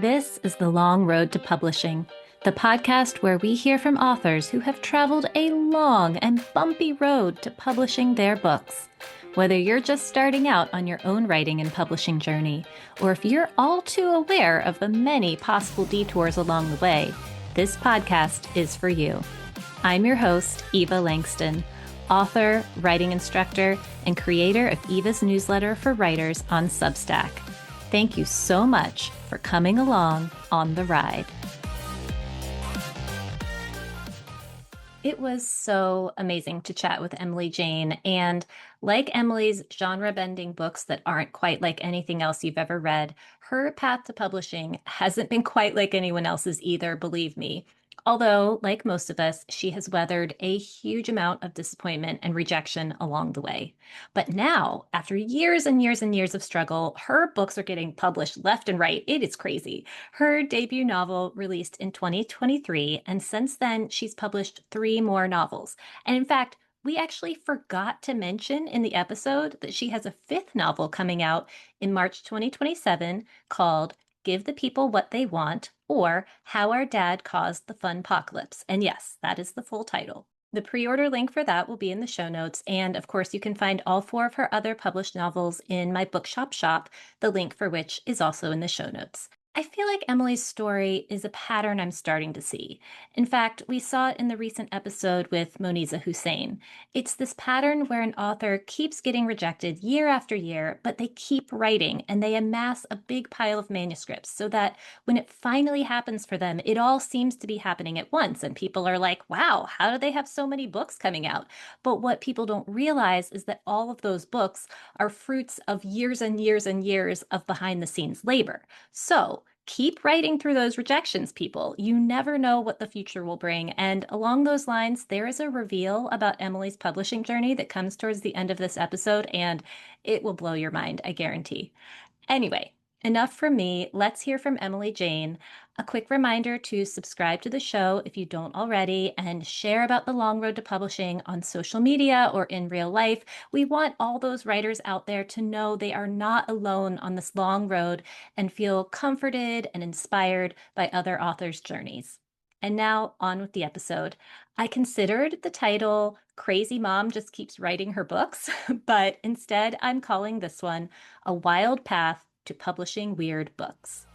This is The Long Road to Publishing, the podcast where we hear from authors who have traveled a long and bumpy road to publishing their books. Whether you're just starting out on your own writing and publishing journey, or if you're all too aware of the many possible detours along the way, this podcast is for you. I'm your host, Eva Langston, author, writing instructor, and creator of Eva's newsletter for writers on Substack. Thank you so much for coming along on the ride. It was so amazing to chat with Emily Jane, and like Emily's genre-bending books that aren't quite like anything else you've ever read, her path to publishing hasn't been quite like anyone else's either, believe me. Although, like most of us, she has weathered a huge amount of disappointment and rejection along the way. But now, after years and years and years of struggle, her books are getting published left and right. It is crazy. Her debut novel released in 2023, and since then, she's published 3 more novels. And in fact, we actually forgot to mention in the episode that she has a 5th novel coming out in March 2027 called Give the People What They Want, or How Our Dad Caused the FUNPOCALYPSE. And yes, that is the full title. The pre-order link for that will be in the show notes. And of course, you can find all 4 of her other published novels in my bookshop shop, the link for which is also in the show notes. I feel like Emily's story is a pattern I'm starting to see. In fact, we saw it in the recent episode with Moniza Hussein. It's this pattern where an author keeps getting rejected year after year, but they keep writing and they amass a big pile of manuscripts so that when it finally happens for them, it all seems to be happening at once. And people are like, wow, how do they have so many books coming out? But what people don't realize is that all of those books are fruits of years and years and years of behind the scenes labor. So keep writing through those rejections, people. You never know what the future will bring. And along those lines, there is a reveal about Emily's publishing journey that comes towards the end of this episode, and it will blow your mind, I guarantee. Anyway, enough from me. Let's hear from Emily Jane. A quick reminder to subscribe to the show if you don't already, and share about the long road to publishing on social media or in real life. We want all those writers out there to know they are not alone on this long road and feel comforted and inspired by other authors' journeys. And now on with the episode. I considered the title Crazy Mom Just Keeps Writing Her Books, but instead I'm calling this one A Wild Path to Publishing Weird Books.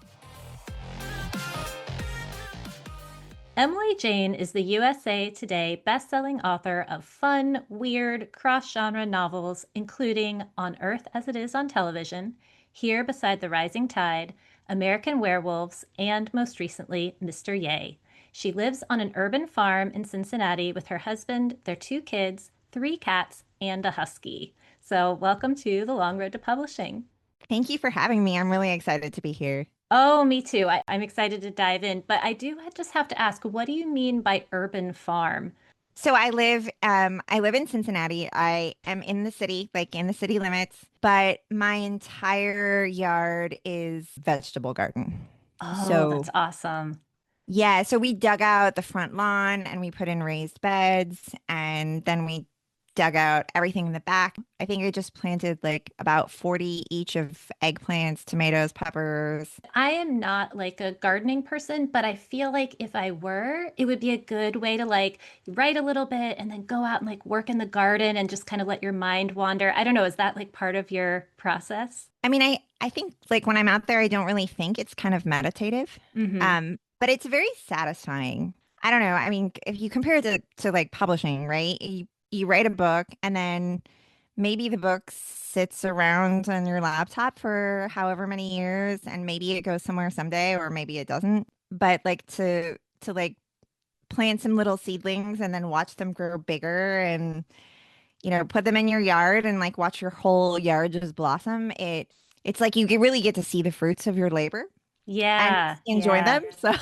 Emily Jane is the USA Today bestselling author of fun, weird, cross-genre novels, including On Earth as It Is on Television, Here Beside the Rising Tide, American Werewolves, and most recently, Mr. Yay. She lives on an urban farm in Cincinnati with her husband, their 2 kids, 3 cats, and a husky. So welcome to The Long Road to Publishing. Thank you for having me. I'm really excited to be here. Oh, me too. I'm excited to dive in, but I do just have to ask, what do you mean by urban farm? So I live in Cincinnati. I am in the city, like in the city limits, but my entire yard is vegetable garden. Oh, So that's awesome. yeah, so we dug out the front lawn and we put in raised beds, and then we dug out everything in the back. I think I just planted like about 40 each of eggplants, tomatoes, peppers. I am not like a gardening person, but I feel like if I were, it would be a good way to like write a little bit and then go out and like work in the garden and just kind of let your mind wander. I don't know, is that like part of your process? I mean, I think like when I'm out there, I don't really think. It's kind of meditative. Mm-hmm. But it's very satisfying. I don't know. I mean, if you compare it to like publishing, right? You write a book and then maybe the book sits around on your laptop for however many years, and maybe it goes somewhere someday or maybe it doesn't. But like to like plant some little seedlings and then watch them grow bigger and put them in your yard and like watch your whole yard just blossom. It's like you really get to see the fruits of your labor and Yeah, enjoy yeah. them. So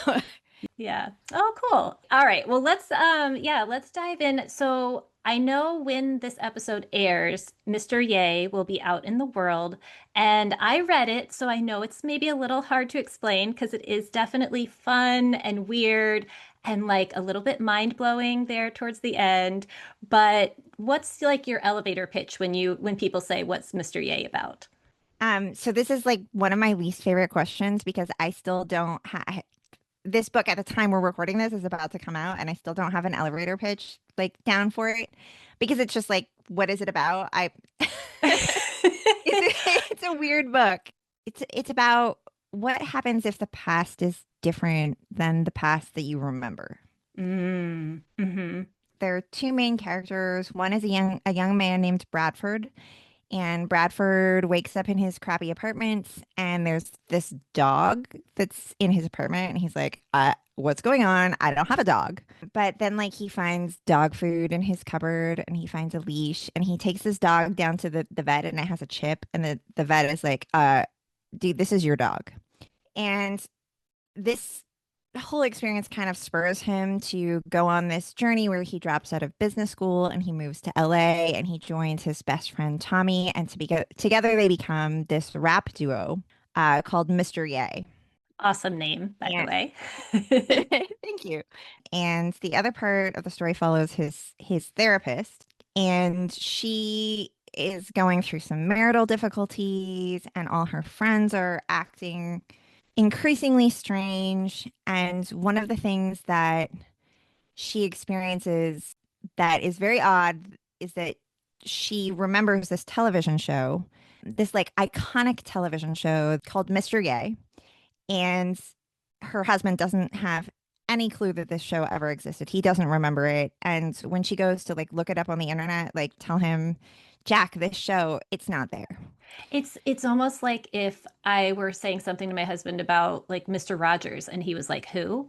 Yeah. Oh, cool. All right. Well, let's dive in. So I know when this episode airs, Mr. Yay will be out in the world, and I read it, so I know it's maybe a little hard to explain because it is definitely fun and weird and like a little bit mind-blowing there towards the end. But what's like your elevator pitch when people say, "What's Mr. Yay about?" So this is like one of my least favorite questions because I still don't have this book at the time we're recording this is about to come out, and I still don't have an elevator pitch like down for it because it's just like, what is it about? I it's a weird book. It's about what happens if the past is different than the past that you remember. Mm-hmm. There are two main characters. One is a young man named Bradford, and Bradford wakes up in his crappy apartment, and there's this dog that's in his apartment, and he's like, what's going on? I don't have a dog. But then like he finds dog food in his cupboard, and he finds a leash, and he takes his dog down to the vet, and it has a chip, and the vet is like, dude, this is your dog. And this whole experience kind of spurs him to go on this journey where he drops out of business school and he moves to LA and he joins his best friend Tommy, and together they become this rap duo called Mr. Ye. Awesome name, by the And way. thank you. And the other part of the story follows his therapist, and she is going through some marital difficulties, and all her friends are acting increasingly strange. And one of the things that she experiences that is very odd is that she remembers this television show, this like iconic television show called Mr. Ye. And her husband doesn't have any clue that this show ever existed. He doesn't remember it. And when she goes to like look it up on the internet, like tell him, Jack, this show, it's not there. It's almost like if I were saying something to my husband about like Mr. Rogers and he was like, "Who?"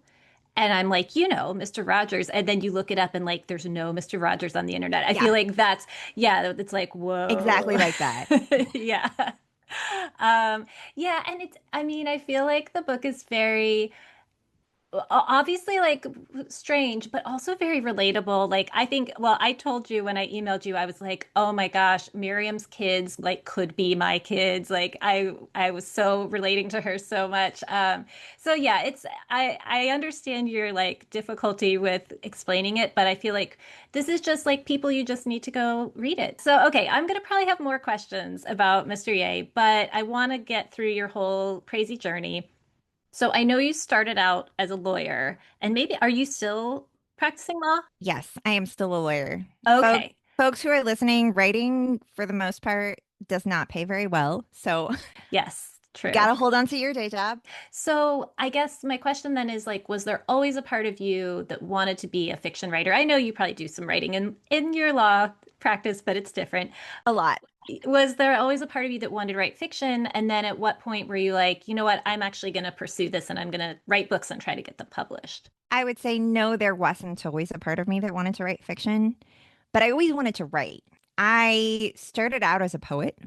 And I'm like, Mr. Rogers. And then you look it up and like there's no Mr. Rogers on the internet. I Yeah, feel like yeah, it's like, exactly whoa. like that. Yeah. Yeah, and I mean, I feel like the book is very obviously like strange, but also very relatable. Like I think, well, I told you when I emailed you, I was like, oh my gosh, Miriam's kids like could be my kids. Like I was so relating to her so much. So yeah, I understand your like difficulty with explaining it, but I feel like this is just like people you just need to go read it. So okay, I'm gonna probably have more questions about Mr. Ye, but I want to get through your whole crazy journey. So I know you started out as a lawyer, and maybe are you still practicing law? Yes, I am still a lawyer. Okay. Folks who are listening, writing for the most part does not pay very well. So Yes, you true. got to hold on to your day job. So I guess my question then is like, was there always a part of you that wanted to be a fiction writer? I know you probably do some writing in your law practice, but it's different. A lot. Was there always a part of you that wanted to write fiction? And then at what point were you like, you know what, I'm actually going to pursue this and I'm going to write books and try to get them published? I would say no, there wasn't always a part of me that wanted to write fiction, but I always wanted to write. I started out as a poet.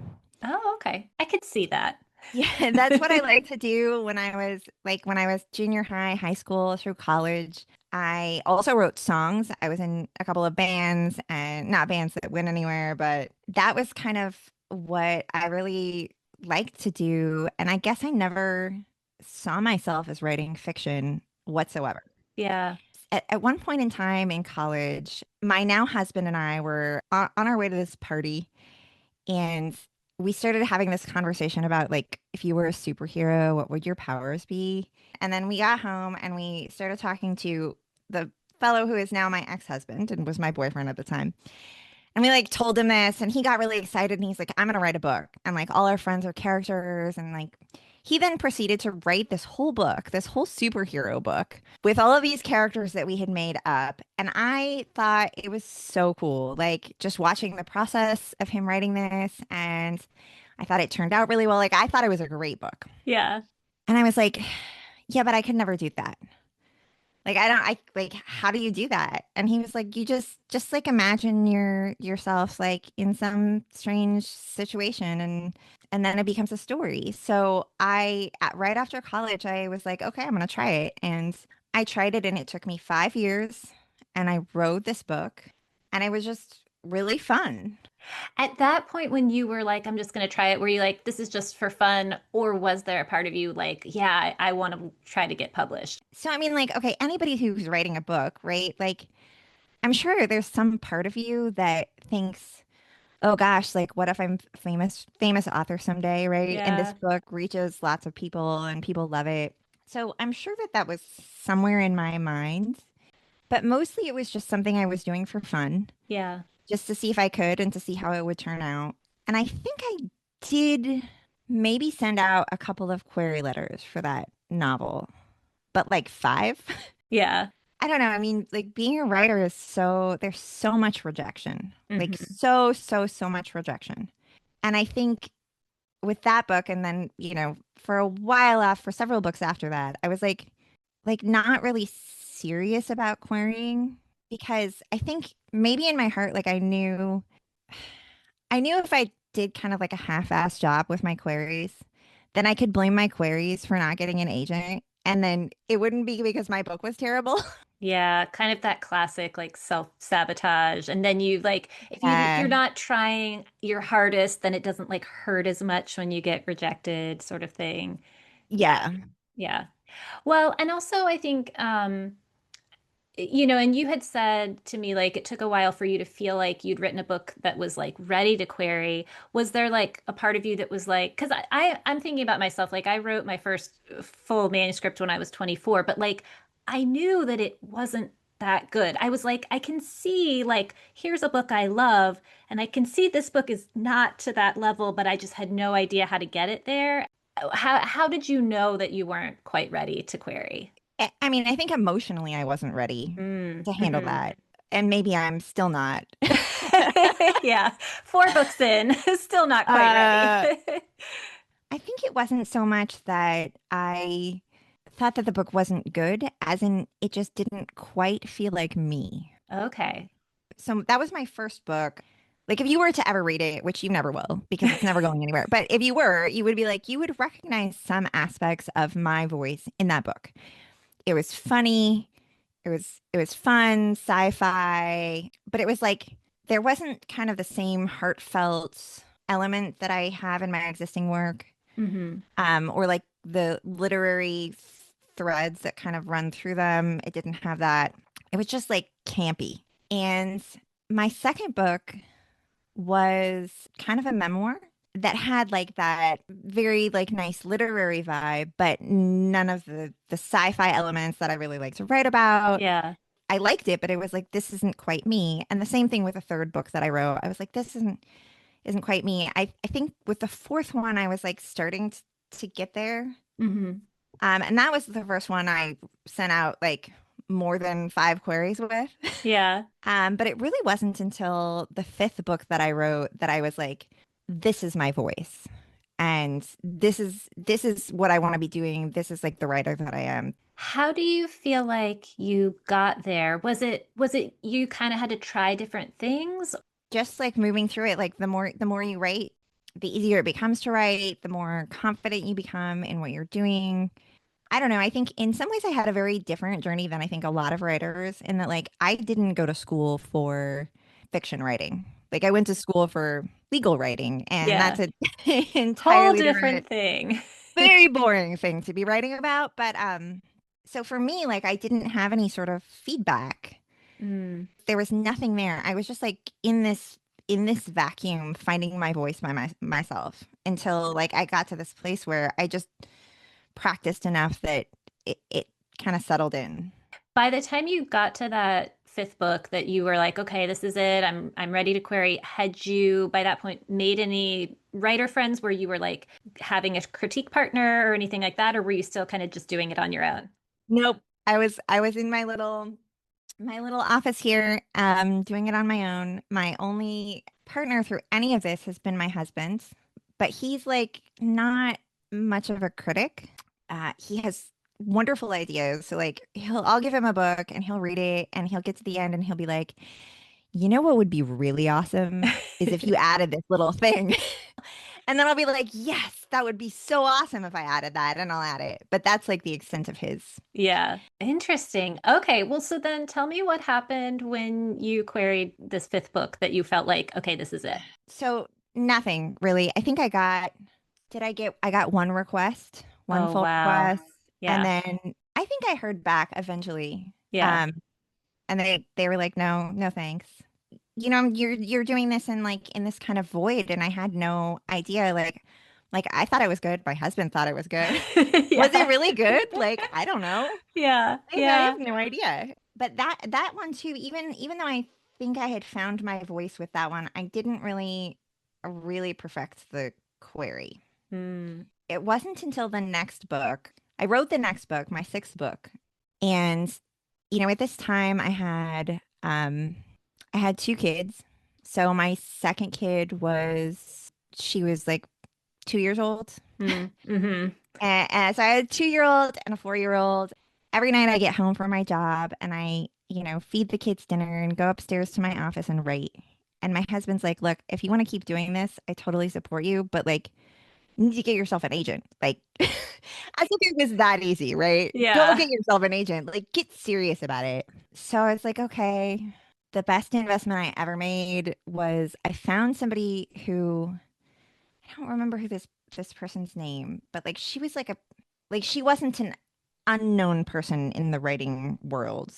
Oh, okay. I could see that. Yeah, that's what I liked to do when I was junior high, high school, through college. I also wrote songs. I was in a couple of bands, and not bands that went anywhere, but that was kind of what I really liked to do. And I guess I never saw myself as writing fiction whatsoever. Yeah. At one point in time in college, my now husband and I were on our way to this party, and we started having this conversation about like, if you were a superhero, what would your powers be? And then we got home and we started talking to the fellow who is now my ex-husband and was my boyfriend at the time. And we like told him this, and he got really excited, and he's like, I'm gonna write a book. And like all our friends are characters, and like he then proceeded to write this whole book, this whole superhero book with all of these characters that we had made up. And I thought it was so cool. Like just watching the process of him writing this, and I thought it turned out really well. Like I thought it was a great book. Yeah. And I was like, yeah, but I could never do that. Like I like, how do you do that? And he was like, you just like imagine yourself like in some strange situation, and then it becomes a story. So right after college, I was like, okay, I'm gonna try it. And I tried it, and it took me 5 years, and I wrote this book, and it was just really fun. At that point, when you were like, I'm just going to try it, were you like, this is just for fun? Or was there a part of you like, yeah, I want to try to get published? So I mean, like, okay, anybody who's writing a book, right? Like, I'm sure there's some part of you that thinks, oh gosh, like what if I'm famous author someday, right? And this Yeah. book reaches lots of people and people love it. So I'm sure that that was somewhere in my mind, but mostly it was just something I was doing for fun, Yeah. just to see if I could and to see how it would turn out. And I think I did maybe send out a couple of query letters for that novel, but like five. Yeah. I don't know. I mean, like being a writer is there's so much rejection, like Hmm. so much rejection. And I think with that book, and then, for a while for several books after that, I was like not really serious about querying because I think maybe in my heart, like I knew if I did kind of like a half-assed job with my queries, then I could blame my queries for not getting an agent. And then it wouldn't be because my book was terrible. Yeah, kind of that classic like self-sabotage. And then you like if you're Yeah. not trying your hardest, then it doesn't like hurt as much when you get rejected, sort of thing. Yeah. Yeah. Yeah. Well, and also I think and you had said to me like it took a while for you to feel like you'd written a book that was like ready to query. Was there like a part of you that was like, because I'm thinking about myself, like I wrote my first full manuscript when I was 24, but like I knew that it wasn't that good. I was like, I can see like here's a book I love, and I can see this book is not to that level, but I just had no idea how to get it there. How did you know that you weren't quite ready to query? I mean, I think emotionally I wasn't ready Mm, to handle hmm. that. And maybe I'm still not. Yeah, 4 books in, still not quite ready. Uh, I think it wasn't so much that I thought that the book wasn't good, as in it just didn't quite feel like me. Okay. So that was my first book. Like if you were to ever read it, which you never will because it's never going anywhere, but if you were, you would be like, you would recognize some aspects of my voice in that book. It was funny. It was fun, sci-fi, but it was like there wasn't kind of the same heartfelt element that I have in my existing work, Hmm. or like the literary threads that kind of run through them. It didn't have that. It was just like campy. And my second book was kind of a memoir that had like that very like nice literary vibe, but none of the sci-fi elements that I really like to write about. Yeah. I liked it, but it was like this isn't quite me. And the same thing with the third book that I wrote. I was like, this isn't quite me. I think with the fourth one, I was like starting to get there. Hmm. And that was the first one I sent out like more than five queries with. Yeah. But it really wasn't until the fifth book that I wrote that I was like, this is my voice. And this is what I want to be doing. This is like the writer that I am. How do you feel like you got there? Was it you kind of had to try different things? Just like moving through it, like the more you write, the easier it becomes to write, the more confident you become in what you're doing. I don't know. I think in some ways I had a very different journey than I think a lot of writers in that like I didn't go to school for fiction writing. Like I went to school for legal writing, and Yeah. that's an Whole entirely different different, thing. very boring thing to be writing about. But so for me, like I didn't have any sort of feedback. Mm. There was nothing there. I was just like in this vacuum finding my voice by myself until like I got to this place where I just practiced enough that it kind of settled in. By the time you got to that fifth book that you were like, okay, this is it. I'm ready to query. Had you by that point made any writer friends where you were like having a critique partner or anything like that, or were you still kind of just doing it on your own? Nope. I was in my little office here, doing it on my own. My only partner through any of this has been my husband, but he's like not much of a critic. He has wonderful ideas. So like I'll give him a book and he'll read it and he'll get to the end and he'll be like, you know what would be really awesome is if you added this little thing. And then I'll be like, yes, that would be so awesome if I added that, and I'll add it. But that's like the extent of his. Yeah, interesting. Okay, well, so then tell me what happened when you queried this fifth book that you felt like, okay, this is it. So nothing really. I think I got one request, one Oh, full wow. request. And Yeah. then I think I heard back eventually. Yeah. And they were like, no, no, thanks. you're doing this in this kind of void, and I had no idea. Like I thought it was good. My husband thought it was good. Was it Yeah. really good? Like, I don't know. Yeah. I Yeah. have no idea. But that one too, even though I think I had found my voice with that one, I didn't really perfect the query. Mm. It wasn't until the next book. I wrote the next book, my sixth book. And at this time I had two kids. So my second kid she was like 2 years old. Mm. Mm-hmm. And so I had a 2 year old and a 4 year old. Every night I get home from my job and I, feed the kids dinner and go upstairs to my office and write. And my husband's like, look, if you want to keep doing this, I totally support you, but like, you need to get yourself an agent. Like, as if it was that easy, right? Go Yeah. get yourself an agent. Like, get serious about it. So I was like, okay. The best investment I ever made was I found somebody who I don't remember who this person's name, but like she was like she wasn't an unknown person in the writing world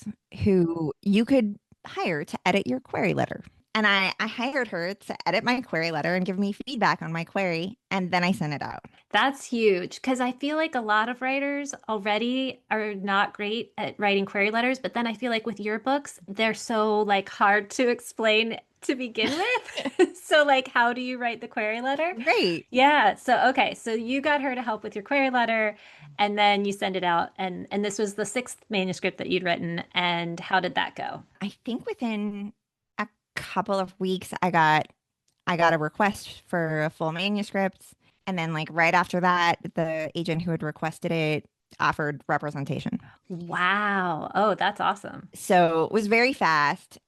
who you could hire to edit your query letter. And I hired her to edit my query letter and give me feedback on my query, and then I sent it out. That's huge because I feel like a lot of writers already are not great at writing query letters, but then I feel like with your books, they're so like hard to explain to begin with. So like how do you write the query letter? Right. Yeah, so okay, so you got her to help with your query letter and then you send it out and this was the sixth manuscript that you'd written and how did that go? I think within a couple of weeks I got a request for a full manuscript. And then, like, right after that, the agent who had requested it offered representation. Wow. Oh, that's awesome. So it was very fast.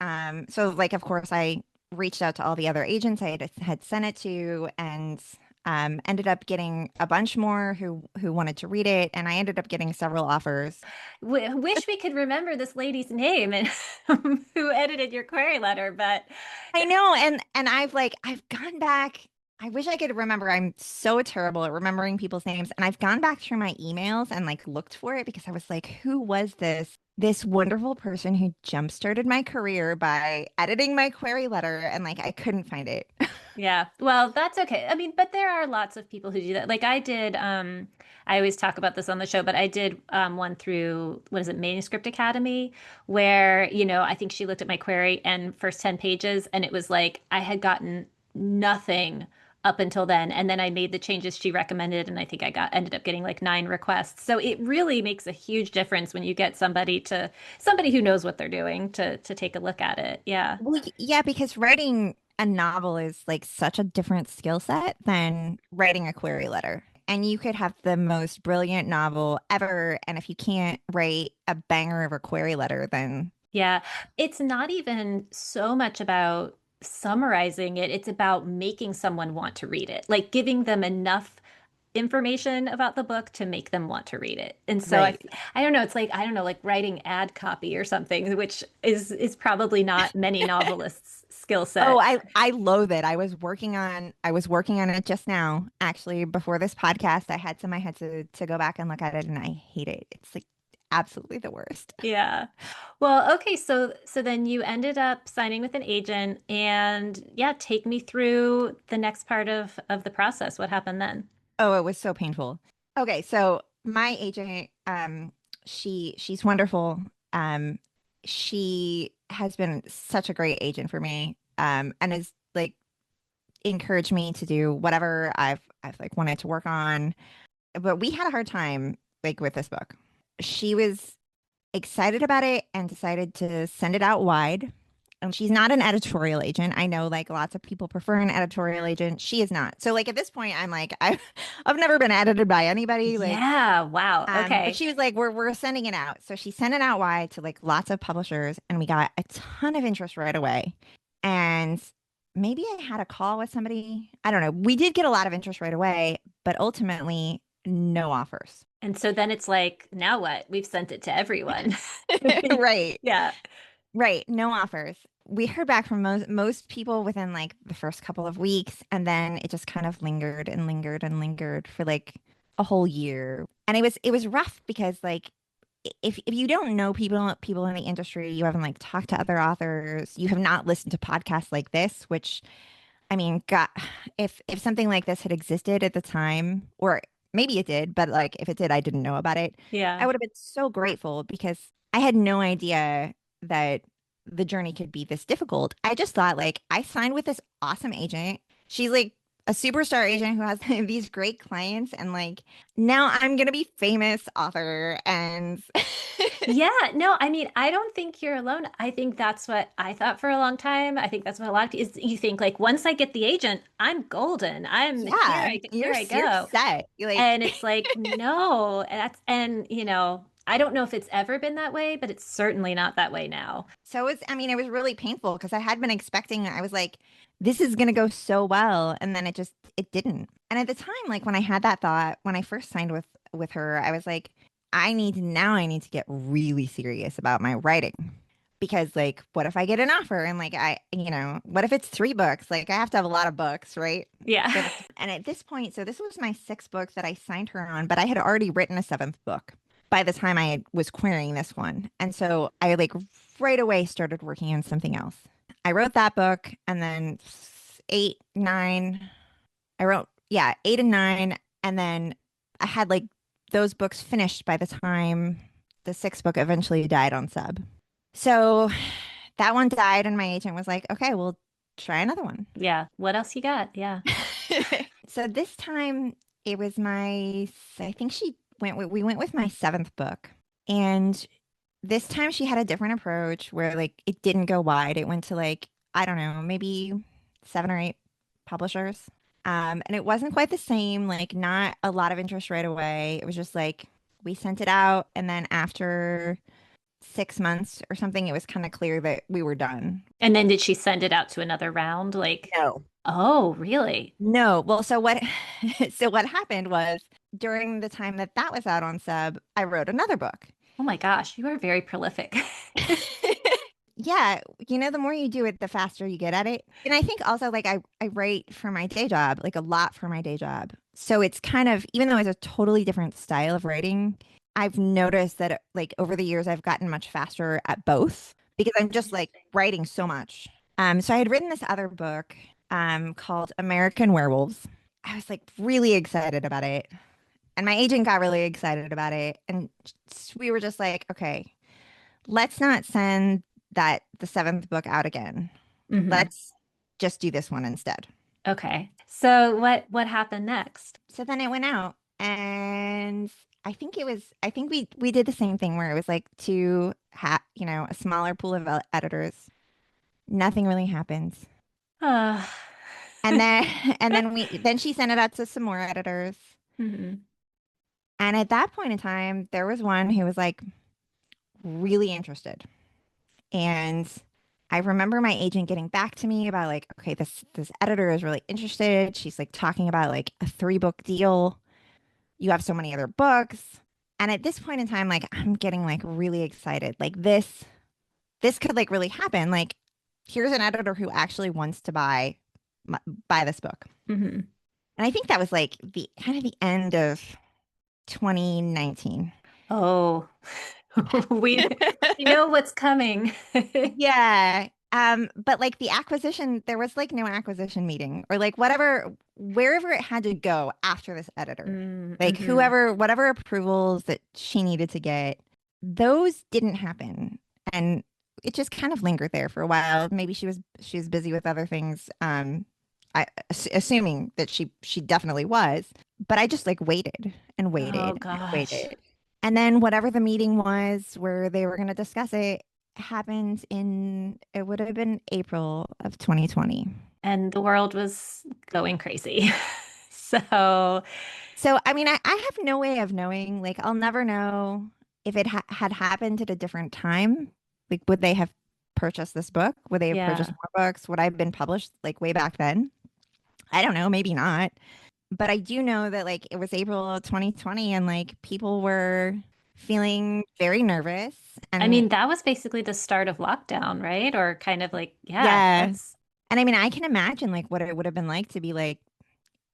So, like, of course, I reached out to all the other agents I had sent it to and ended up getting a bunch more who wanted to read it. And I ended up getting several offers. W wish we could remember this lady's name and who edited your query letter, but I know, and I've gone back. I wish I could remember. I'm so terrible at remembering people's names. And I've gone back through my emails and like looked for it because I was like, who was this wonderful person who jump-started my career by editing my query letter? And like I couldn't find it. yeah. Well, that's okay. I mean, but there are lots of people who do that. Like I did, I always talk about this on the show, but I did one through, what is it, Manuscript Academy, where, I think she looked at my query and first 10 pages, and it was like I had gotten nothing up until then. And then I made the changes she recommended, and I think I ended up getting like 9 requests. So it really makes a huge difference when you get somebody who knows what they're doing to take a look at it. Yeah. Well, yeah, because writing a novel is like such a different skill set than writing a query letter. And you could have the most brilliant novel ever, and if you can't write a banger of a query letter, then Yeah, it's not even so much about summarizing it, it's about making someone want to read it, like giving them enough information about the book to make them want to read it. And so right. I don't know, it's like I don't know, like writing ad copy or something, which is probably not many novelists' skill Oh, set. I loathe it. I was working on it just now. Actually, before this podcast, I had to go back and look at it and I hate it. It's like absolutely the worst. Yeah. Well, okay, so then you ended up signing with an agent and yeah, take me through the next part of the process. What happened then? Oh, it was so painful. Okay, so my agent, she's wonderful. Um, she has been such a great agent for me, and has like encouraged me to do whatever I've like wanted to work on. But we had a hard time like with this book. She was excited about it and decided to send it out wide. And she's not an editorial agent. I know like lots of people prefer an editorial agent. She is not. So like at this point, I'm like, I've never been edited by anybody. Like, Yeah, wow. but Okay. she was like, we're sending it out. So she sent it out wide to like lots of publishers, and we got a ton of interest right away. And maybe I had a call with somebody. I don't know. We did get a lot of interest right away, but ultimately no offers. And so then it's like, now what? We've sent it to everyone. Right. Yeah. Right. No offers. We heard back from most people within like the first couple of weeks, and then it just kind of lingered and lingered and lingered for like a whole year. And it was rough because like if you don't know people in the industry, you haven't like talked to other authors, you have not listened to podcasts like this, which I mean, God, if something like this had existed at the time, or maybe it did, but like if it did, I didn't know about it. I Yeah. would have been so grateful because I had no idea that the journey could be this difficult. I just thought like I signed with this awesome agent. She's like a superstar agent who has these great clients, and like now I'm gonna be famous author and Yeah, no, I mean, I don't think you're alone. I think that's what I thought for a long time. I think that's what a lot of people is you think like once I get the agent, I'm golden. I'm yeah, here I you're go. set. You're like And it's like, no, and I don't know if it's ever been that way, but it's certainly not that way now. So I mean, it was really painful because I had been expecting, I was like, this is going to go so well. And then it didn't. And at the time, like when I had that thought, when I first signed with her, I was like, I need to get really serious about my writing. Because like, what if I get an offer and like, what if it's 3 books? Like I have to have a lot of books, right? Yeah. And at this point, so this was my 6th book that I signed her on, but I had already written a 7th book by the time was querying this one. And so I like right away started working on something else. I wrote that book and then 8, 9, I wrote, yeah, 8 and 9. And then I had like those books finished by the time the 6th book eventually died on sub. So that one died, and my agent was like, okay, we'll try another one. Yeah. What else you got? Yeah. So this time it was I think we went with my 7th book. And this time she had a different approach where like it didn't go wide. It went to like, I don't know, maybe 7 or 8 publishers. And it wasn't quite the same, like not a lot of interest right away. It was just like we sent it out, and then after 6 months or something, it was kind of clear that we were done. And then did she send it out to another round? Like, No. oh, really? No. Well, so what so what happened was during the time that that was out on sub, I wrote another book. Oh my gosh, you are very prolific. Yeah, the more you do it, the faster you get at it. And I think also like I write for my day job, like a lot for my day job. So it's kind of, even though it's a totally different style of writing, I've noticed that like over the years I've gotten much faster at both because I'm just like Interesting. writing so much. So I had written this other book called American Werewolves. I was like really excited about it. And my agent got really excited about it. And we were just like, okay, let's not send the 7th book out again. Hmm. Let's just do this one instead. Okay. So what happened next? So then it went out, and I think we did the same thing where it was like to have, a smaller pool of editors. Nothing really happens. Uh, And then then she sent it out to some more editors. mhm. And at that point in time, there was one who was like really interested. And I remember my agent getting back to me about like, okay, this editor is really interested. She's like talking about like a 3-book deal. You have so many other books. And at this point in time, like I'm getting like really excited. Like this could like really happen. Like here's an editor who actually wants to buy this book. Mhm. And I think that was like the kind of the end of 2019. Oh, we you know what's coming. Yeah. But like the acquisition, there was like no acquisition meeting or like wherever it had to go after this editor. Like Mm-hmm. whatever approvals that she needed to get, those didn't happen. And it just kind of lingered there for a while. Maybe she was busy with other things. Assuming that she definitely was, but I just like waited and Oh waited and gosh. waited. And then whatever the meeting was where they were going to discuss it happened it would have been April of 2020. And the world was going crazy. So, So, I mean, I have no way of knowing. Like, I'll never know if it had happened at a different time. Like, would they have purchased this book? Would they have purchased yeah. more books? Would I have been published like way back then? I don't know. Maybe not. But I do know that like it was April of 2020, and like people were feeling very nervous. I And mean, that was basically the start of lockdown, right? Or kind of like, yeah, yeah. that's And I mean, I can imagine like what it would have been like to be like,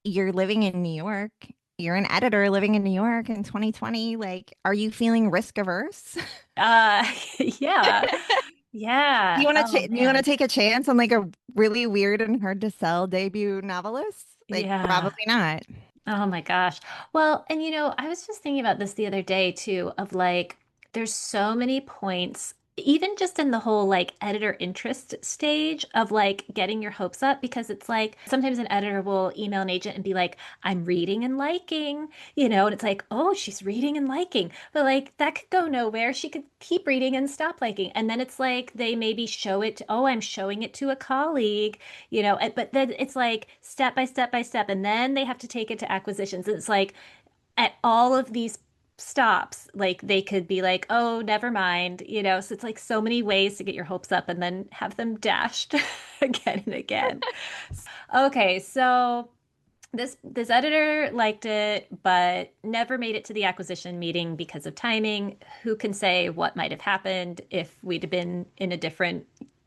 you're living in New York. You're an editor living in New York in 2020. Like, are you feeling risk averse? Uh, yeah. Do Yeah. you want Oh to do you want to man. take a chance on like a really weird and hard to sell debut novelist? Like, Yeah. probably not. Oh my gosh. Well, and I was just thinking about this the other day too, of like, there's so many points, even just in the whole like editor interest stage of like getting your hopes up, because it's like sometimes an editor will email an agent and be like, I'm reading and liking, and it's like, oh, she's reading and liking. But like that could go nowhere. She could keep reading and stop liking. And then it's like they maybe show it, oh, I'm showing it to a colleague but then it's like step by step by step, and then they have to take it to acquisitions. And it's like at all of these stops, like they could be like, oh, never mind. So it's like so many ways to get your hopes up and then have them dashed again and again. Okay, so this editor liked it, but never made it to the acquisition meeting because of timing. Who can say what might have happened if we'd have been in a different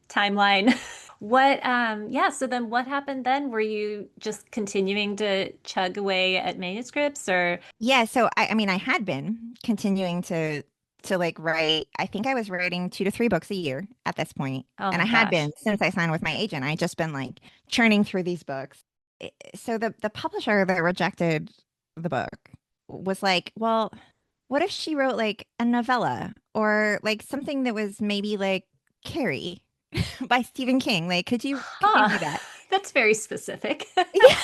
timeline? Yeah, so then what happened then? Were you just continuing to chug away at manuscripts or? Yeah, so I mean, I had been continuing to like write. I think I was writing 2 to 3 books a year at this point, Oh and my I had gosh. been since I signed with my agent. I just been like churning through these books. So the publisher that rejected the book was like, well, what if she wrote like a novella or like something that was maybe like Carrie by Stephen King? Like, could you Huh. do that? That's very specific. Yeah.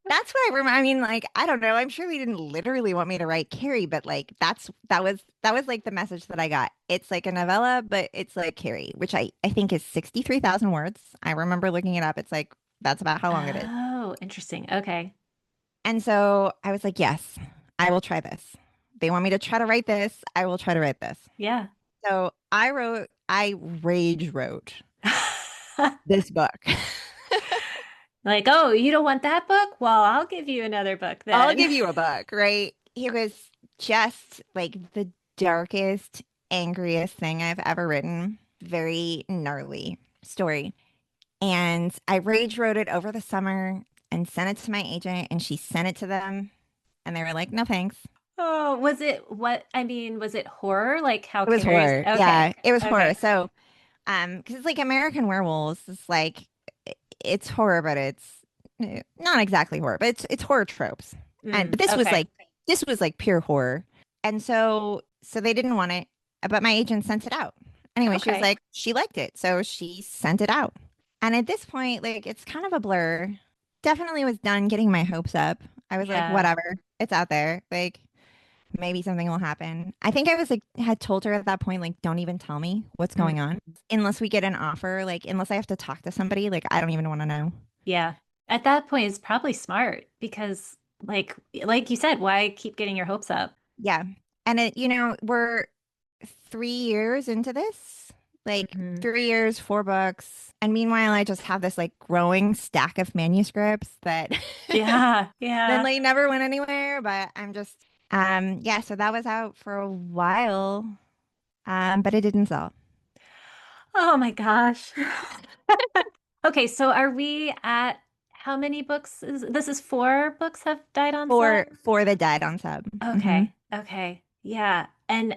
That's what I remember. I mean, like, I don't know. I'm sure they didn't literally want me to write Carrie, but like that was like the message that I got. It's like a novella, but it's like Carrie, which I think is 63,000 words. I remember looking it up. It's like that's about how long it is. Oh, interesting. Okay. And so I was like, yes, I will try this. They want me to try to write this. I will try to write this. Yeah. So I rage wrote this book. Like, oh, you don't want that book? Well, I'll give you another book I'll then. give you a book, right? It was just like the darkest, angriest thing I've ever written. Very gnarly story. And I rage wrote it over the summer and sent it to my agent, and she sent it to them, and they were like, no thanks. Oh, was it what? I mean, was it horror? Like how It was Carrie's? horror. Okay. Yeah, it was horror. Okay. So, because it's like American Werewolves, it's like it's horror, but it's not exactly horror, but it's horror tropes. And but Okay. this was like pure horror. And so they didn't want it, but my agent sent it out. Anyway, she was Okay. like, she liked it, so she sent it out. And at this point, like it's kind of a blur. Definitely was done getting my hopes up. I was like, Yeah. whatever, it's out there. Like maybe something will happen. I think I was like had told her at that point, like, don't even tell me what's Mm, going on unless we get an offer, like unless I have to talk to somebody, like I don't even want to know. yeah. At that point, it's probably smart because, like you said, why keep getting your hopes up? Yeah. And we're 3 years into this, like Hmm. 3 years, 4 books. And meanwhile, I just have this like growing stack of manuscripts that Yeah. then Yeah. like never went anywhere. But I'm just, yeah, so that was out for a while, but it didn't sell. Oh my gosh. Okay, so are we at how many books this is four books have died on For set? the Dead on Sub. Okay. Okay. Yeah. And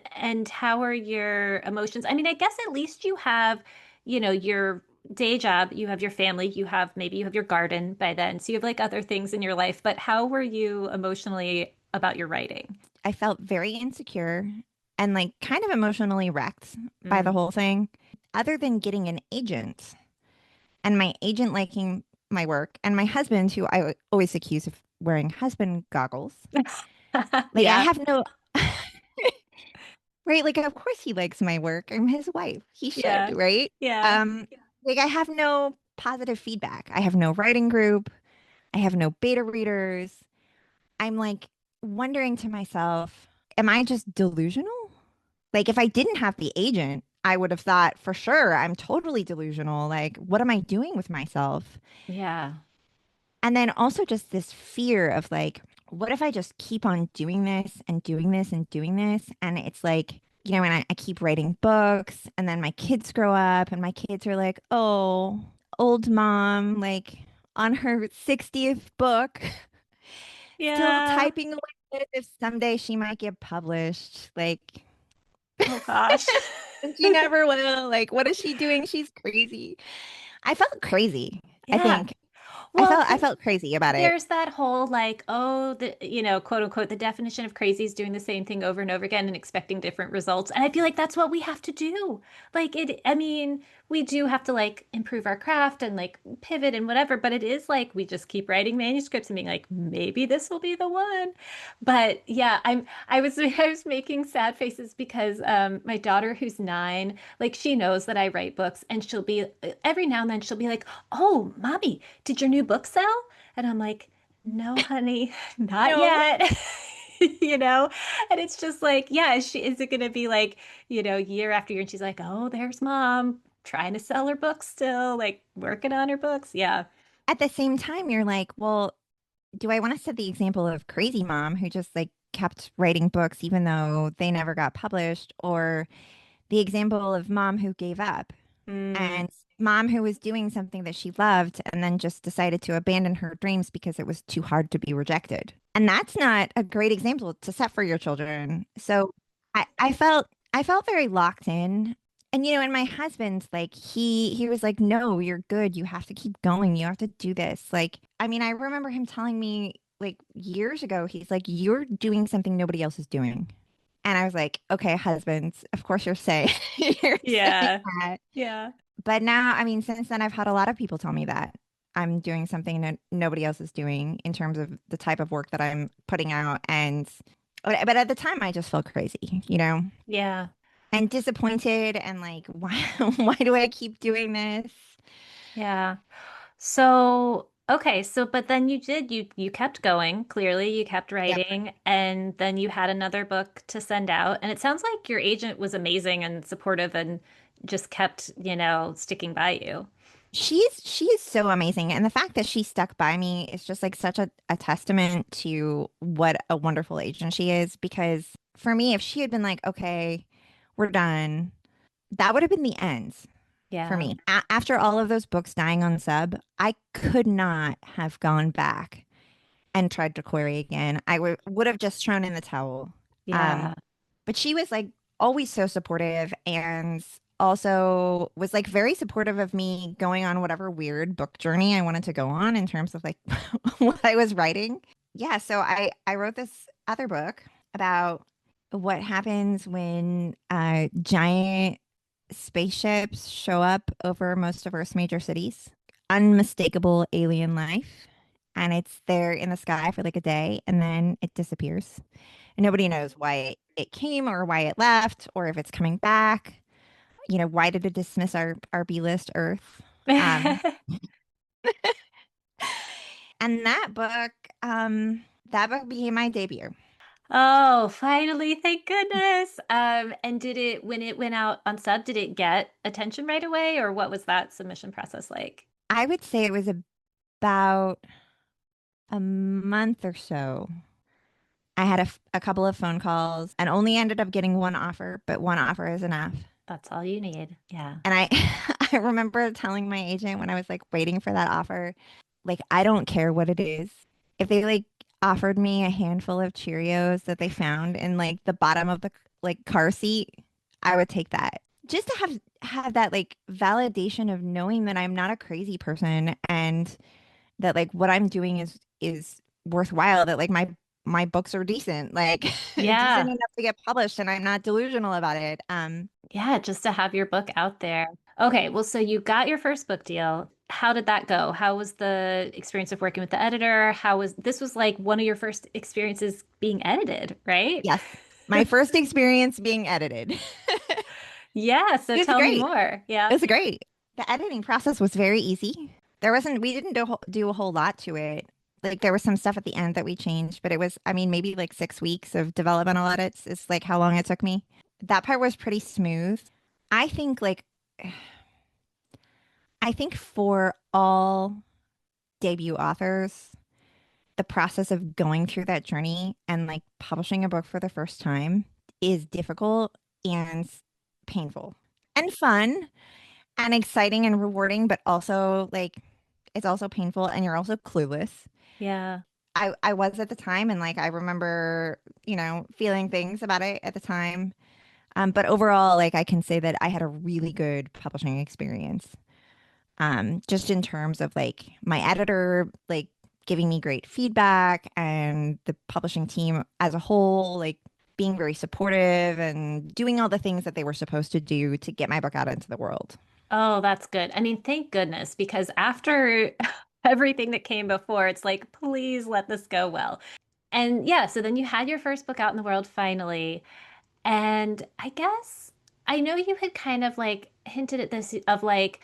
how are your emotions? I mean, I guess at least you have, your day job, you have your family, maybe you have your garden by then. So you have like other things in your life, but how were you emotionally about your writing? I felt very insecure and like kind of emotionally wrecked by the Mm. whole thing. Other than getting an agent and my agent liking my work and my husband, who I always accuse of wearing husband goggles, like I Yeah. have no, right? Like, of course he likes my work. I'm his wife. He should, Yeah. right? Yeah. Um, like I have no positive feedback. I have no writing group. I have no beta readers. I'm like wondering to myself, am I just delusional? Like, if I didn't have the agent, I would have thought for sure I'm totally delusional. Like, what am I doing with myself? Yeah. And then also just this fear of like, what if I just keep on doing this and doing this and doing this? And it's like, and I keep writing books and then my kids grow up and my kids are like, oh, old mom, like on her 60th book. Still Yeah. typing away as if someday she might get published. Like, Oh gosh. and she never will. Like, what is she doing? She's crazy. I felt crazy. I Yeah. think Well, I felt crazy about it. there's that whole like, oh, the, quote unquote, the definition of crazy is doing the same thing over and over again and expecting different results. And I feel like that's what we have to do. I mean, we do have to like improve our craft and like pivot and whatever, but it is like we just keep writing manuscripts and being like, maybe this will be the one. But yeah, I was making sad faces because my daughter who's 9, like she knows that I write books and she'll be every now and then she'll be like, "Oh, mommy, did your new book sell?" And I'm like, "No, honey, not No. yet." You know? And it's just like, yeah, is it going to be like, year after year and she's like, "Oh, there's mom trying to sell her books still, like working on her books." Yeah. At the same time, you're like, well, do I want to set the example of crazy mom who just like kept writing books even though they never got published, or the example of mom who gave up Mm, and mom who was doing something that she loved and then just decided to abandon her dreams because it was too hard to be rejected. And that's not a great example to set for your children. So I felt very locked in. And and my husband's like he was like, "No, you're good. You have to keep going. You have to do this." Like, I mean, I remember him telling me like years ago, he's like, "You're doing something nobody else is doing." And I was like, "Okay, husbands, of course you're saying you're saying yeah. that." Yeah. But now, I mean, since then, I've had a lot of people tell me that I'm doing something that nobody else is doing in terms of the type of work that I'm putting out. And, but at the time, I just felt crazy, Yeah. and disappointed and like, why, why do I keep doing this? Yeah. So, okay, so but then you kept going, clearly you kept Yep. writing and then you had another book to send out and it sounds like your agent was amazing and supportive and just kept, sticking by you. She is so amazing. And the fact that she stuck by me is just like such a testament to what a wonderful agent she is. Because for me, if she had been like, okay, we're done, that would have been the end for Yeah. me. After all of those books dying on sub, I could not have gone back and tried to query again. I would have just thrown in the towel. Um, Yeah. but she was like always so supportive and also was like very supportive of me going on whatever weird book journey I wanted to go on in terms of like what I was writing. Yeah, so I wrote this other book about what happens when giant spaceships show up over most of Earth's major cities. Unmistakable alien life. And it's there in the sky for like a day and then it disappears. And nobody knows why it came or why it left or if it's coming back. Why did it dismiss our B-list Earth? Um, and that book became my debut. Oh, finally, thank goodness. And did it when it went out on sub, did it get attention right away or what was that submission process like? I would say it was about a month or so. I had a couple of phone calls and only ended up getting one offer, but one offer is enough. That's all you need. Yeah. And I I remember telling my agent when I was like waiting for that offer, like I don't care what it is. If they like offered me a handful of Cheerios that they found in like the bottom of the like car seat, I would take that. Just to have that like validation of knowing that I'm not a crazy person and that like what I'm doing is worthwhile, that like my books are decent, like decent Yeah. enough to get published and I'm not delusional about it. Yeah, just to have your book out there. Okay, well, so you got your first book deal. How did that go? How was the experience of working with the editor? How was this was like one of your first experiences being edited, right? Yes. My first experience being edited. Yeah, so It was tell me great. more. It Yeah. was great. The editing process was very easy. We didn't do a whole lot to it. Like there was some stuff at the end that we changed, but it was, I mean, maybe like 6 weeks of developmental edits is like how long it took me. That part was pretty smooth. I think like, I think for all debut authors, the process of going through that journey and like publishing a book for the first time is difficult and painful and fun and exciting and rewarding, but also like it's also painful and you're also clueless. Yeah. I was at the time, and like I remember, feeling things about it at the time. But overall, like I can say that I had a really good publishing experience. Just in terms of like my editor, like giving me great feedback, and the publishing team as a whole, like being very supportive and doing all the things that they were supposed to do to get my book out into the world. Oh, that's good. I mean, thank goodness, because after everything that came before, it's like, please let this go well. And yeah, so then you had your first book out in the world finally. And I guess I know you had kind of like hinted at this of like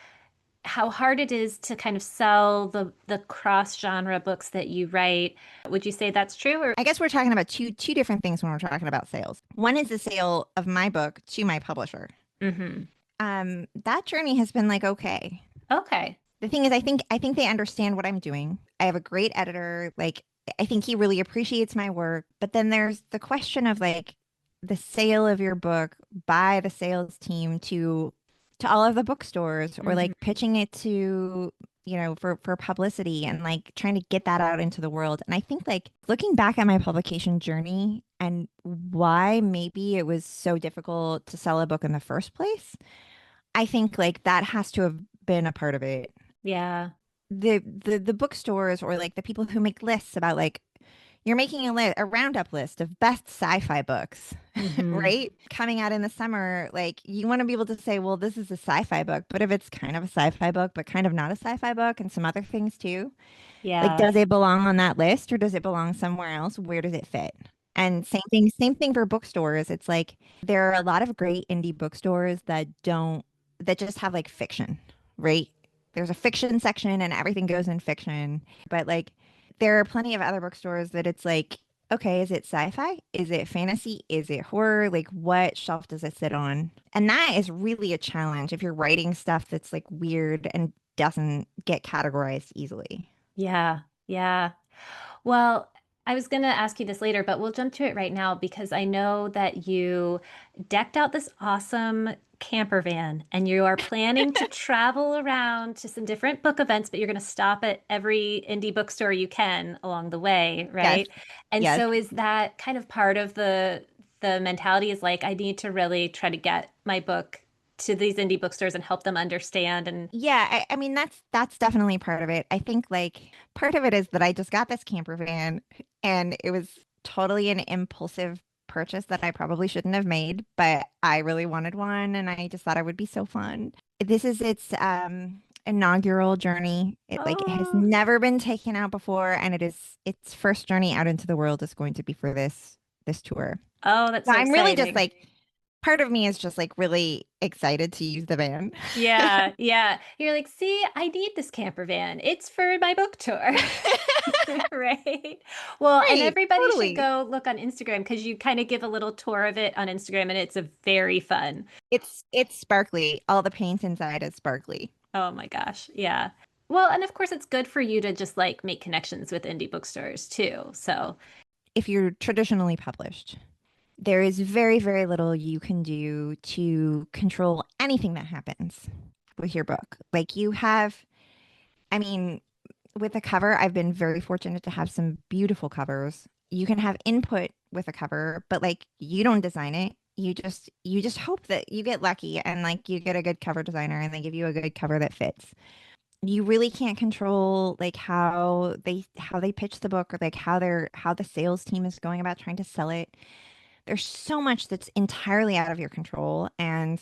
how hard it is to kind of sell the cross-genre books that you write. Would you say that's true or I guess we're talking about two different things when we're talking about sales. One is the sale of my book to my publisher. hmm That journey has been like okay. Okay. The thing is, I think they understand what I'm doing. I have a great editor. Like, I think he really appreciates my work. But then there's the question of like the sale of your book by the sales team to all of the bookstores, or hmm like pitching it to, for publicity, and like trying to get that out into the world. And I think like looking back at my publication journey and why maybe it was so difficult to sell a book in the first place, I think like that has to have been a part of it. Yeah. The bookstores, or like the people who make lists about like you're making a roundup list of best sci-fi books, hmm right? Coming out in the summer, like you want to be able to say, well, this is a sci-fi book, but if it's kind of a sci-fi book, but kind of not a sci-fi book, and some other things too, like Yeah. does it belong on that list or does it belong somewhere else? Where does it fit? And same thing for bookstores. It's like there are a lot of great indie bookstores that just have like fiction, right? There's a fiction section and everything goes in fiction. But like there are plenty of other bookstores that it's like, okay, is it sci-fi? Is it fantasy? Is it horror? Like what shelf does it sit on? And that is really a challenge if you're writing stuff that's like weird and doesn't get categorized easily. Yeah. Yeah. Well, I was going to ask you this later, but we'll jump to it right now because I know that you decked out this awesome camper van and you are planning to travel around to some different book events, but you're going to stop at every indie bookstore you can along the way, Yes. right? And Yes. so is that kind of part of the mentality is like I need to really try to get my book to these indie bookstores and help them understand and Yeah, I mean that's definitely part of it. I think like part of it is that I just got this camper van, and it was totally an impulsive purchase that I probably shouldn't have made, but I really wanted one and I just thought it would be so fun. This is its inaugural journey. It has oh, never been taken out before, and it is its first journey out into the world is going to be for this tour. oh, that's So so I'm really just exciting. like part of me is just like really excited to use the van. Yeah, yeah. You're like, see, I need this camper van. It's for my book tour. Right? Well, and Right, everybody should totally. go look on Instagram because you kind of give a little tour of it on Instagram and it's a very fun. It's sparkly. All the paint inside is sparkly. Oh my gosh. Yeah. Well, and of course it's good for you to just like make connections with indie bookstores too. So, If you're traditionally published, there is very, very little you can do to control anything that happens with your book. Like you have, I mean, with a cover, I've been very fortunate to have some beautiful covers. You can have input with a cover, but like you don't design it. You just hope that you get lucky and like you get a good cover designer and they give you a good cover that fits. You really can't control like how they pitch the book, or like how the sales team is going about trying to sell it. There's so much that's entirely out of your control, and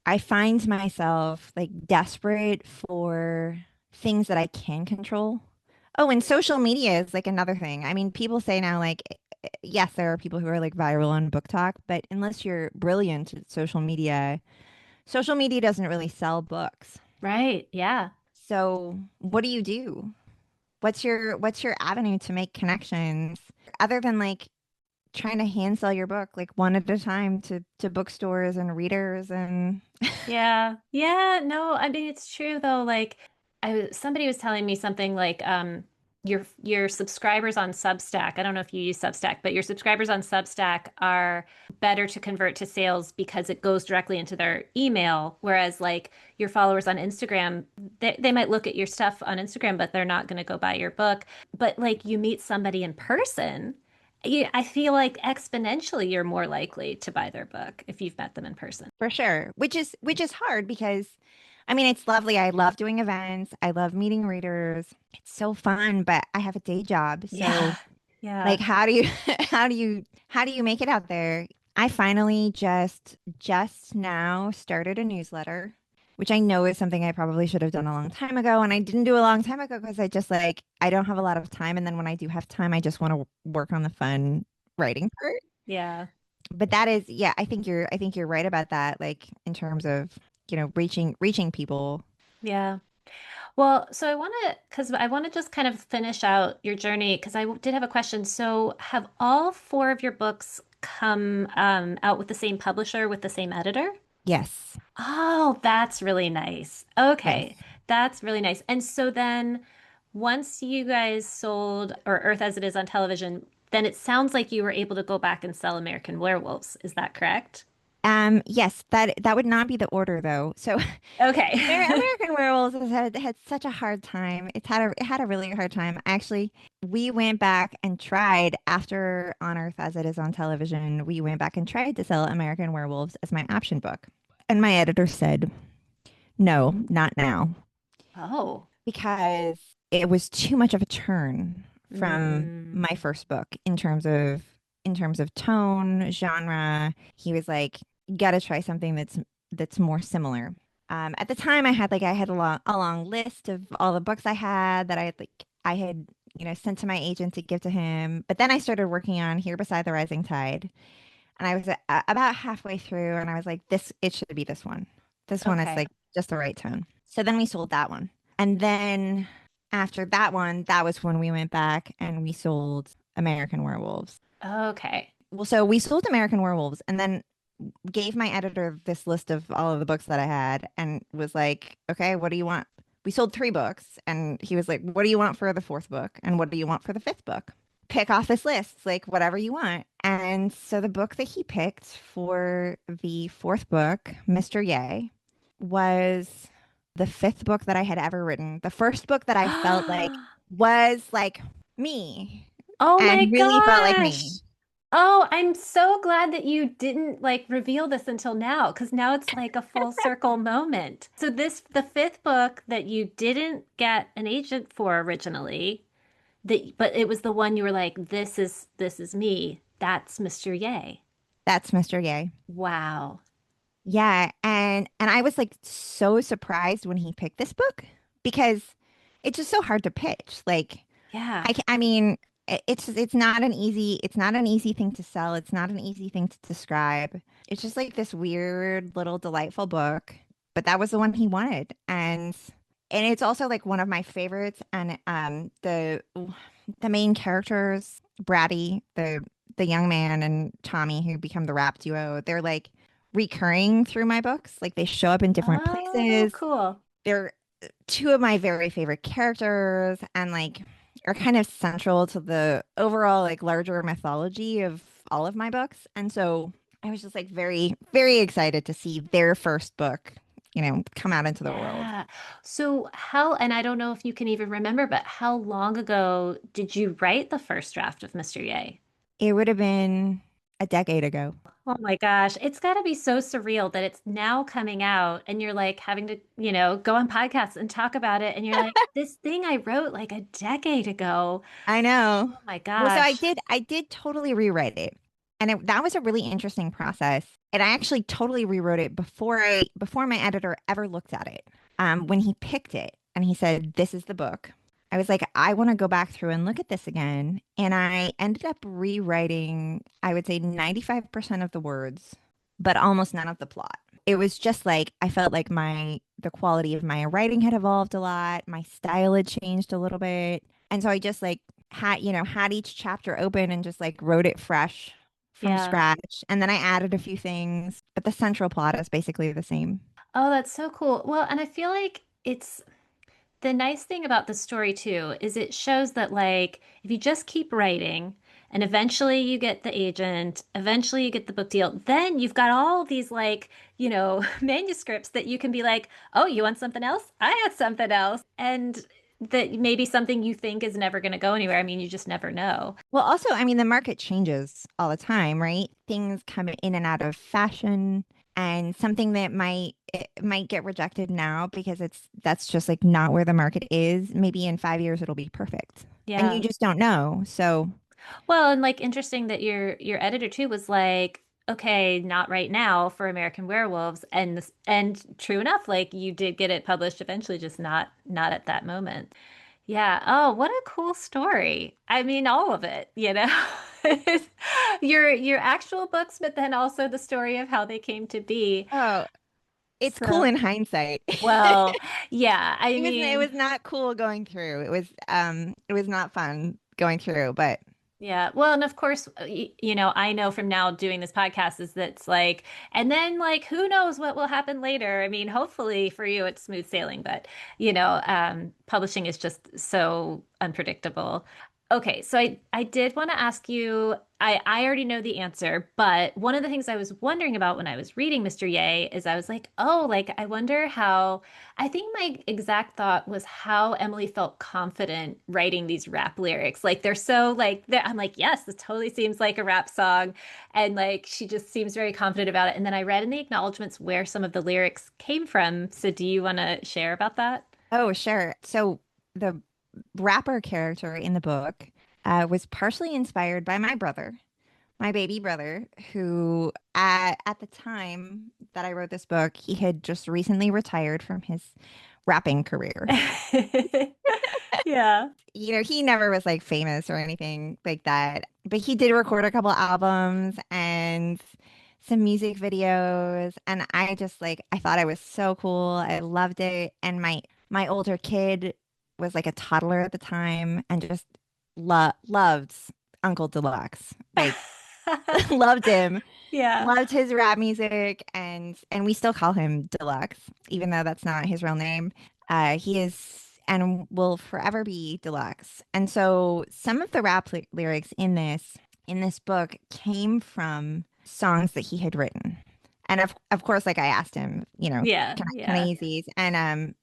I find myself like desperate for things that I can control. Oh, and social media is like another thing. I mean, people say now like yes, there are people who are like viral on book talk, but unless you're brilliant at social media doesn't really sell books. right. Yeah. So, what do you do? What's your avenue to make connections other than like trying to hand sell your book like one at a time to bookstores and readers and Yeah. Yeah. No, I mean, it's true though. Like, somebody was telling me something like, your subscribers on Substack, I don't know if you use Substack, but your subscribers on Substack are better to convert to sales because it goes directly into their email. Whereas like your followers on Instagram, they might look at your stuff on Instagram, but they're not going to go buy your book. But like you meet somebody in person, I feel like exponentially you're more likely to buy their book if you've met them in person. For sure. Which is hard because I mean it's lovely. I love doing events. I love meeting readers. It's so fun, but I have a day job. So Yeah. Yeah. like how do you how do you make it out there? I finally just now started a newsletter, which I know is something I probably should have done a long time ago, and I didn't do a long time ago because I just like I don't have a lot of time, and then when I do have time, I just want to work on the fun writing part. Yeah. But that is, yeah, I think you're right about that, like in terms of, reaching people. Yeah. Well, so I want to, because I want to just kind of finish out your journey, because did have a question. So, have all four of your books come out with the same publisher, with the same editor? Yes. Oh, that's really nice. Yes. Okay, that's really nice. And so then, once you guys sold or Earth as It Is on television, then it sounds like you were able to go back and sell American Werewolves. Is that correct? Yes, that would not be the order though. So Okay. American Werewolves has had such a hard time. It had a really hard time. Actually, we went back and tried after On Earth as It Is on television. We went back and tried to sell American Werewolves as my option book. And my editor said, "No, not now." Oh. Because it was too much of a turn from Mm. my first book in terms of tone, genre. He was like, "You got to try something that's more similar." At the time, I had a long list of all the books I had that I had sent to my agent to give to him. But then I started working on Here Beside the Rising Tide, and I was about halfway through, and I was like, "This it should be this one. This one is Okay. like just the right tone." So then we sold that one. And then after that one, that was when we went back and we sold American Werewolves. Okay. Well, so we sold American Werewolves and then gave my editor this list of all of the books that I had and was like, okay, what do you want? We sold three books and he was like, what do you want for the fourth book? And what do you want for the fifth book? Pick off this list, like whatever you want. And so the book that he picked for the fourth book, Mr. Yay, was the fifth book that I had ever written. The first book that I felt like was like me Oh my and really felt like gosh. me. Oh, I'm so glad that you didn't like reveal this until now, because now it's like a full circle moment. So the fifth book that you didn't get an agent for originally, but it was the one you were like, this is me. That's Mr. Yay. That's Mr. Yay. Wow. Yeah, and I was like so surprised when he picked this book because it's just so hard to pitch. Like Yeah. I mean, it's not an easy thing to sell. It's not an easy thing to describe. It's just like this weird little delightful book, but that was the one he wanted. And it's also like one of my favorites and the main characters, Brady, the young man and Tommy who become the rap duo, they're like recurring through my books. Like they show up in different Oh, places. cool. They're two of my very favorite characters and like are kind of central to the overall like larger mythology of all of my books. And so I was just like very, very excited to see their first book, come out into the world. Yeah. So and I don't know if you can even remember, but how long ago did you write the first draft of Mr. Yay? It would have been a decade ago. Oh my gosh, it's got to be so surreal that it's now coming out and you're like having to, go on podcasts and talk about it. And you're like, this thing I wrote like a decade ago. I know. Oh my Well, so I gosh. did I did totally rewrite it. And that was a really interesting process. And I actually totally rewrote it before my editor ever looked at it. When he picked it and he said, "This is the book." I was like, "I want to go back through and look at this again." And I ended up rewriting, I would say 95% of the words, but almost none of the plot. It was just like I felt like the quality of my writing had evolved a lot, my style had changed a little bit. And so I just like had each chapter open and just like wrote it fresh from Yeah. scratch. And then I added a few things, but the central plot is basically the same. Oh, that's so cool. Well, and I feel like the nice thing about the story too is it shows that like if you just keep writing and eventually you get the agent, eventually you get the book deal, then you've got all these like, manuscripts that you can be like, "Oh, you want something else? I got something else." And that maybe something you think is never going to go anywhere. I mean, you just never know. Well, also, I mean, the market changes all the time, right? Things come in and out of fashion, and something that might get rejected now because that's just like not where the market is. Maybe in 5 years it'll be perfect, and you Yeah. just don't know. So, Well, and like interesting that your editor too was like, okay, not right now for American Werewolves, and true enough, like you did get it published eventually, just not at that moment. Yeah. Oh, what a cool story. I mean, all of it, you know. Your actual books, but then also the story of how they came to be. oh, it's cool So, in hindsight. well, yeah. I It mean, was not cool going through. It was not fun going through, but yeah. Well, and of course, I know from now doing this podcast is that's like, and then like, who knows what will happen later? I mean, hopefully for you, it's smooth sailing, but publishing is just so unpredictable. Okay, so I did want to ask you, I already know the answer, but one of the things I was wondering about when I was reading Mr. Ye is I was like, oh, like I wonder how I think my exact thought was how Emily felt confident writing these rap lyrics. Like they're so like I'm like, yes, this totally seems like a rap song. And like she just seems very confident about it. And then I read in the acknowledgments where some of the lyrics came from. So do you want to share about that? oh, sure. So the rapper character in the book was partially inspired by my brother, my baby brother, who at the time that I wrote this book, he had just recently retired from his rapping career. Yeah. You know, he never was like famous or anything like that, but he did record a couple albums and some music videos, and I just like I thought I was so cool. I loved it, and my older kid was like a toddler at the time and just loved Uncle Deluxe. Like loved him, Yeah. loved his rap music, and we still call him Deluxe, even though that's not his real name. He is and will forever be Deluxe. And so some of the rap lyrics in this book came from songs that he had written. And of course, like I asked him, you know, Yeah. can I Yeah. use these? And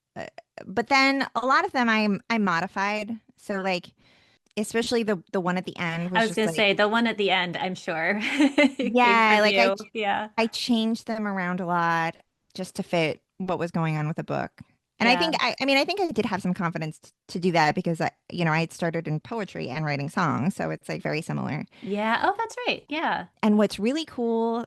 but then a lot of them I modified. So like especially the one at the end I was was just gonna like say the one at the end, I'm sure it came yeah, from like you. Yeah. I changed them around a lot just to fit what was going on with the book. And Yeah. I mean, I think I did have some confidence to do that because I had started in poetry and writing songs, so it's like very similar. Yeah. Oh, that's right. Yeah. And what's really cool,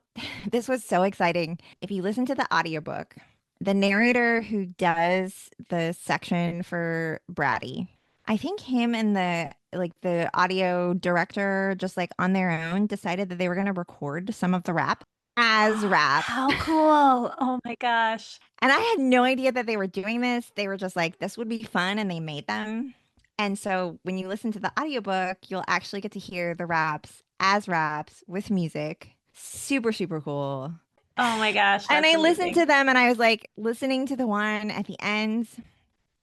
this was so exciting. If you listen to the audiobook, the narrator who does the section for Bratty, I think him and the audio director just like on their own decided that they were going to record some of the rap as rap. How cool. Oh my gosh. And I had no idea that they were doing this. They were just like, this would be fun, and they made them. And so when you listen to the audiobook, you'll actually get to hear the raps as raps with music. Super, super cool. Oh my gosh, And that's I listened amazing. to them and I was like listening to the one at the end.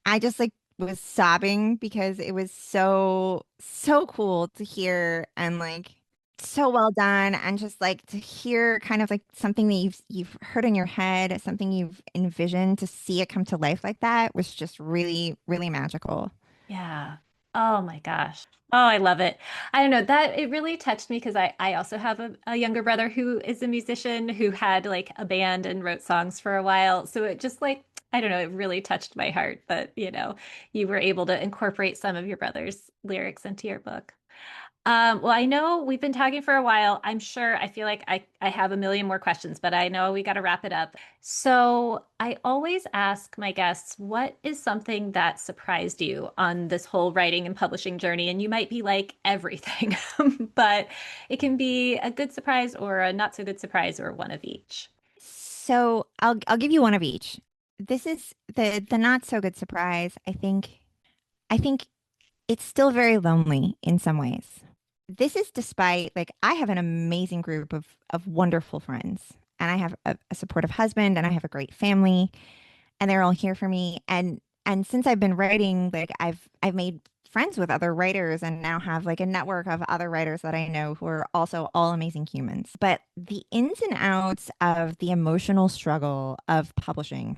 I just like was sobbing because it was so, so cool to hear and like so well done and just like to hear kind of like something that you've heard in your head, something you've envisioned to see it come to life like that was just really, really magical. Yeah. Oh my gosh. Oh, I love it. I don't know that it really touched me because I also have a younger brother who is a musician who had like a band and wrote songs for a while. So it just like, I don't know, it really touched my heart that, you were able to incorporate some of your brother's lyrics into your book. Well, I know we've been talking for a while. I'm sure I feel like I have a million more questions, but I know we got to wrap it up. So I always ask my guests, what is something that surprised you on this whole writing and publishing journey? And you might be like everything, but it can be a good surprise or a not so good surprise or one of each. So I'll give you one of each. This is the not so good surprise. I think it's still very lonely in some ways. This is despite like I have an amazing group of wonderful friends and I have a supportive husband and I have a great family and they're all here for me. And And since I've been writing, like I've made friends with other writers and now have like a network of other writers that I know who are also all amazing humans. But the ins and outs of the emotional struggle of publishing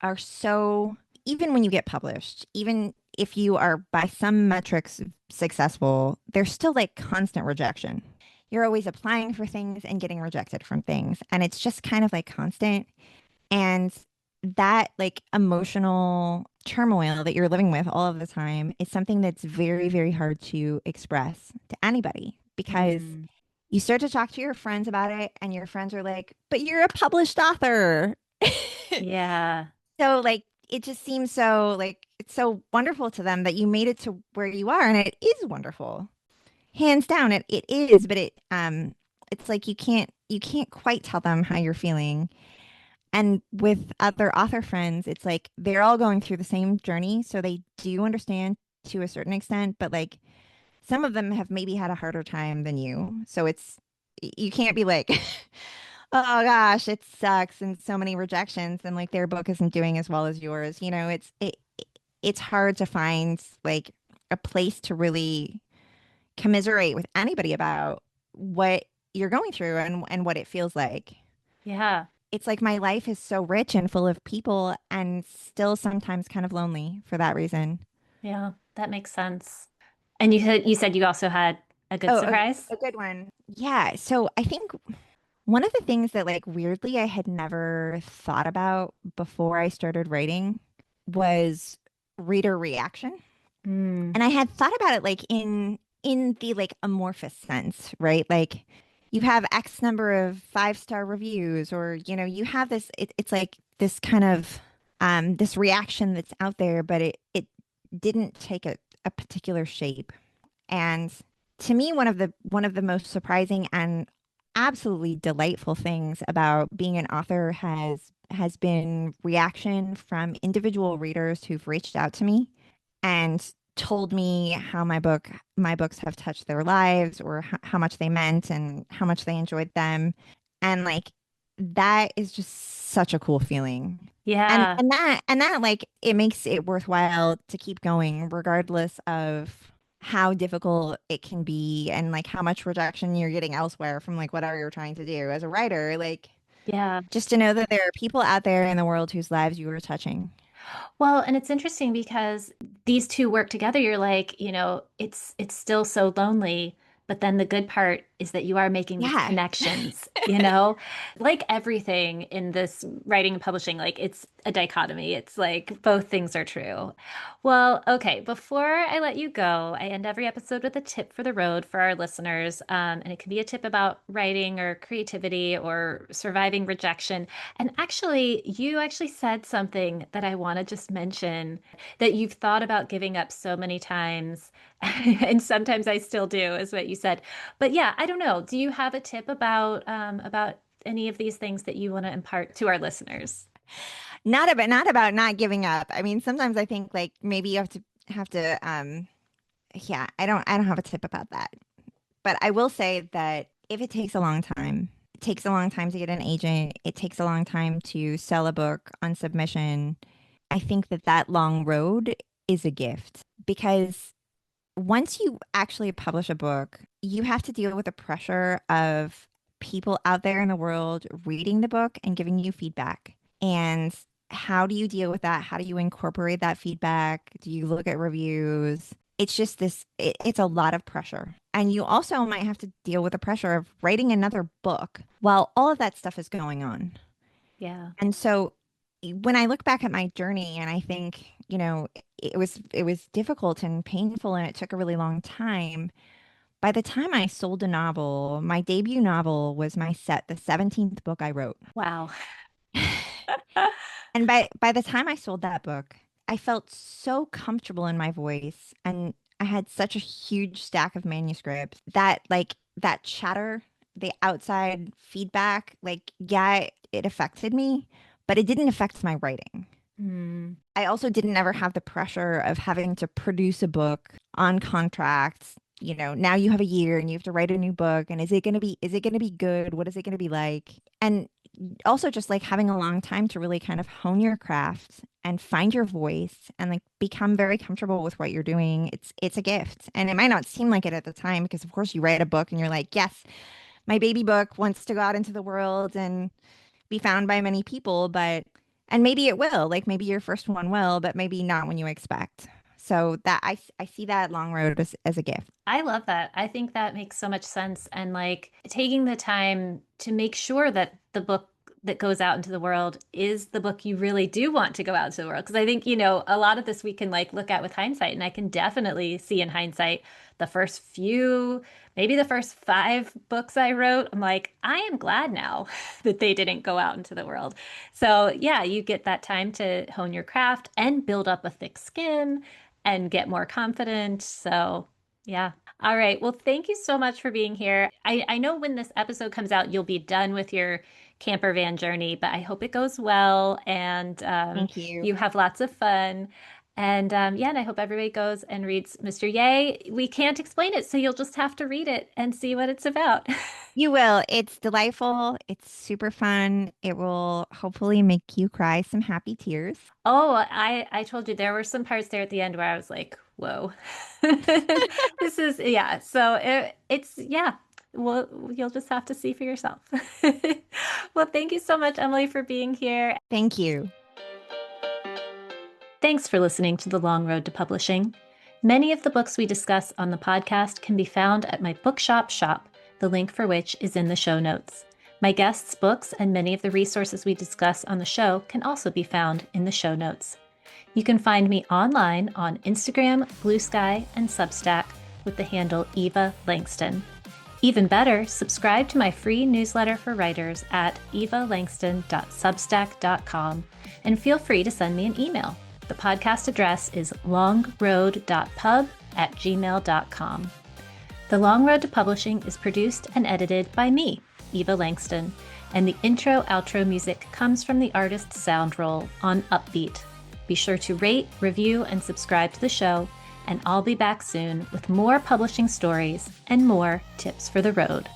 are so, even when you get published, even if you are by some metrics successful, there's still like constant rejection. You're always applying for things and getting rejected from things. And it's just kind of like constant. And that like emotional turmoil that you're living with all of the time is something that's very, very hard to express to anybody because Mm, you start to talk to your friends about it and your friends are like, but you're a published author. yeah. So like it just seems so like it's so wonderful to them that you made it to where you are and it is wonderful. Hands down it is, but it's like you can't quite tell them how you're feeling. And with other author friends, it's like they're all going through the same journey, so they do understand to a certain extent, but like some of them have maybe had a harder time than you. So you can't be like, oh gosh, it sucks and so many rejections and like their book isn't doing as well as yours. It's hard to find like a place to really commiserate with anybody about what you're going through and what it feels like. Yeah. It's like my life is so rich and full of people and still sometimes kind of lonely for that reason. Yeah. That makes sense. And you said you also had a good Oh, surprise? a good one. Yeah. So I think one of the things that like weirdly I had never thought about before I started writing was reader reaction. Mm, And I had thought about it like in the like amorphous sense, right? Like you have X number of 5-star reviews or you have it's like this kind of this reaction that's out there, but it didn't take a particular shape. And to me, one of the most surprising and absolutely delightful things about being an author has been reaction from individual readers who've reached out to me and told me how my books have touched their lives or how much they meant and how much they enjoyed them. And like that is just such a cool feeling. And yeah. and that like it makes it worthwhile to keep going regardless of how difficult it can be and like how much rejection you're getting elsewhere from like whatever you're trying to do as a writer, like Yeah. just to know that there are people out there in the world whose lives you are touching. Well, and it's interesting because these two work together. You're like, it's still so lonely, but then the good part is that you are making these Yeah. connections. Like everything in this writing and publishing, like it's a dichotomy. It's like both things are true. Well, okay, before I let you go, I end every episode with a tip for the road for our listeners. And it can be a tip about writing or creativity or surviving rejection. And actually, you actually said something that I want to just mention that you've thought about giving up so many times. And sometimes I still do, is what you said. But yeah, I don't know. Do you have a tip about any of these things that you want to impart to our listeners? Not about not giving up. I mean, sometimes I think like maybe you have to yeah, I don't have a tip about that. But I will say that if it takes a long time, it takes a long time to get an agent, it takes a long time to sell a book on submission. I think that that long road is a gift because once you actually publish a book, you have to deal with the pressure of people out there in the world reading the book and giving you feedback. And how do you deal with that? How do you incorporate that feedback? Do you look at reviews? It's just it's a lot of pressure. And you also might have to deal with the pressure of writing another book while all of that stuff is going on. Yeah. And so when I look back at my journey and I think, it was difficult and painful and it took a really long time. By the time I sold a novel, my debut novel was the 17th book I wrote. Wow. And by the time I sold that book, I felt so comfortable in my voice and I had such a huge stack of manuscripts that like that chatter, the outside feedback, like yeah, it affected me, but it didn't affect my writing. Hmm. I also didn't ever have the pressure of having to produce a book on contract. Now you have a year and you have to write a new book and is it going to be good? What is it going to be like? And also just like having a long time to really kind of hone your craft and find your voice and like become very comfortable with what you're doing. It's a gift. And it might not seem like it at the time because of course you write a book and you're like, yes, my baby book wants to go out into the world and be found by many people, but and maybe it will, like maybe your first one will, but maybe not when you expect. So that I see that long road as a gift. I love that. I think that makes so much sense. And like taking the time to make sure that the book that goes out into the world is the book you really do want to go out into the world. Because I think, a lot of this we can like look at with hindsight. And I can definitely see in hindsight the first few, maybe the first 5 books I wrote. I'm like, I am glad now that they didn't go out into the world. So yeah, you get that time to hone your craft and build up a thick skin and get more confident. So yeah. All right. Well, thank you so much for being here. I know when this episode comes out, you'll be done with your camper van journey, but I hope it goes well and Thank you. you have lots of fun. And yeah, and I hope everybody goes and reads Mr. Yay. We can't explain it, so you'll just have to read it and see what it's about. You will. It's delightful. It's super fun. It will hopefully make you cry some happy tears. Oh, I told you there were some parts there at the end where I was like, whoa. This is yeah. So it's yeah. Well, you'll just have to see for yourself. Well, thank you so much, Emily, for being here. Thank you. Thanks for listening to The Long Road to Publishing. Many of the books we discuss on the podcast can be found at my bookshop shop, the link for which is in the show notes. My guests' books and many of the resources we discuss on the show can also be found in the show notes. You can find me online on Instagram, Bluesky, and Substack with the handle Eva Langston. Even better, subscribe to my free newsletter for writers at evalangston.substack.com and feel free to send me an email. The podcast address is longroad.pub@gmail.com. The Long Road to Publishing is produced and edited by me, Eva Langston, and the intro-outro music comes from the artist Soundroll on Upbeat. Be sure to rate, review, and subscribe to the show, and I'll be back soon with more publishing stories and more tips for the road.